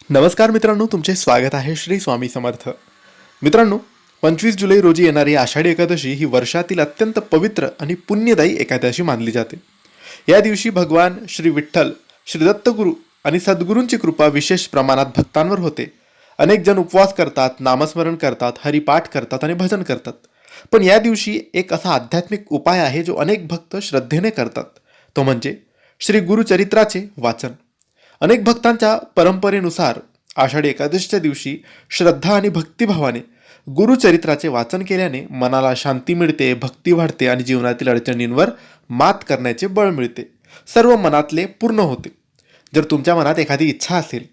नमस्कार मित्रांनो, तुमचे स्वागत आहे श्री स्वामी समर्थ. मित्रांनो, 25 जुलै रोजी येणारी आषाढी एकादशी ही वर्षातील अत्यंत पवित्र आणि पुण्यदायी एकादशी मानली जाते. या दिवशी भगवान श्री विठ्ठल, श्री दत्तगुरू आणि सद्गुरूंची कृपा विशेष प्रमाणात भक्तांवर होते. अनेक जण उपवास करतात, नामस्मरण करतात, हरिपाठ करतात आणि भजन करतात. पण या दिवशी एक असा आध्यात्मिक उपाय आहे जो अनेक भक्त श्रद्धेने करतात. तो म्हणजे श्री गुरुचरित्राचे वाचन. अनेक भक्तांच्या परंपरेनुसार आषाढी एकादशीच्या दिवशी श्रद्धा आणि भक्तिभावाने गुरुचरित्राचे वाचन केल्याने मनाला शांती मिळते, भक्ती वाढते आणि जीवनातील अडचणींवर मात करण्याचे बळ मिळते. सर्व मनातले पूर्ण होते. जर तुमच्या मनात एखादी इच्छा असेल,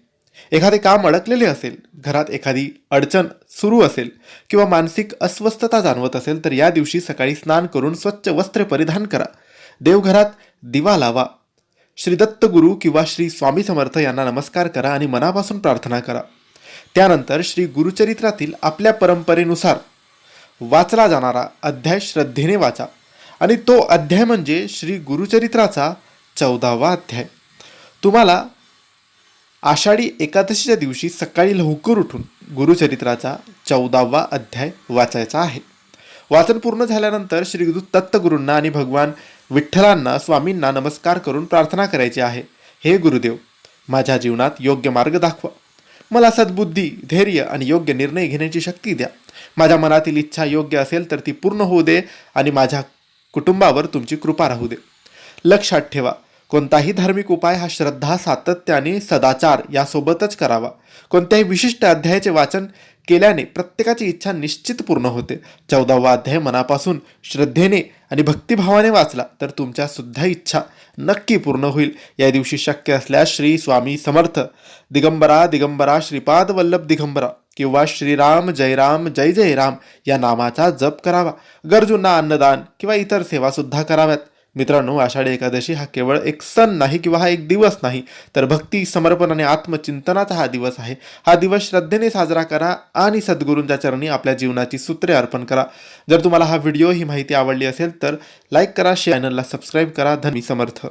एखादे काम अडकलेले असेल, घरात एखादी अडचण सुरू असेल किंवा मानसिक अस्वस्थता जाणवत असेल, तर या दिवशी सकाळी स्नान करून स्वच्छ वस्त्र परिधान करा. देवघरात दिवा लावा. श्री दत्तगुरू किंवा श्री स्वामी समर्थ यांना नमस्कार करा आणि मनापासून प्रार्थना करा. त्यानंतर श्री गुरुचरित्रातील आपल्या परंपरेनुसार वाचला जाणारा अध्याय श्रद्धेने वाचा. आणि तो अध्याय म्हणजे श्री गुरुचरित्राचा 14वा अध्याय. तुम्हाला आषाढी एकादशीच्या दिवशी सकाळी लवकर उठून गुरुचरित्राचा 14वा अध्याय वाचायचा आहे. वाचन पूर्ण झाल्यानंतर श्री दत्तगुरूंना आणि भगवान विठ्ठलांना, स्वामींना नमस्कार करून प्रार्थना करायची आहे. हे गुरुदेव, माझ्या जीवनात योग्य मार्ग दाखवा. मला सद्बुद्धी, धैर्य आणि योग्य निर्णय घेण्याची शक्ती द्या. माझ्या मनातील इच्छा योग्य असेल तर ती पूर्ण होऊ दे आणि माझ्या कुटुंबावर तुमची कृपा राहू दे. लक्षात ठेवा, कोणताही धार्मिक उपाय हा श्रद्धा, सातत्य आणि सदाचार यासोबतच करावा. कोणत्याही विशिष्ट अध्यायाचे वाचन केल्याने प्रत्येकाची इच्छा निश्चित पूर्ण होते. 14वा अध्याय मनापासून श्रद्धेने आणि भक्तिभावाने वाचला तर तुमच्या सुद्धा इच्छा नक्की पूर्ण होईल. या दिवशी शक्य असल्यास श्री स्वामी समर्थ, दिगंबरा दिगंबरा, श्रीपाद वल्लभ दिगंबरा किंवा श्रीराम जय राम जय जय राम या नामाचा जप करावा. गरजूंना अन्नदान किंवा इतर सेवा सुद्धा कराव्यात. मित्रांनो, आषाढी एकादशी हा केवळ एक सण नाही किंवा हा एक दिवस नाही, तर भक्ती, समर्पण आणि आत्मचिंतनाचा हा दिवस आहे. हा दिवस श्रद्धेने साजरा करा आणि सद्गुरूंच्या चरणी आपल्या जीवनाची सूत्रे अर्पण करा. जर तुम्हाला हा व्हिडिओ, ही माहिती आवडली असेल तर लाईक करा, चॅनलला सबस्क्राईब करा. धन्यवाद. समर्थ.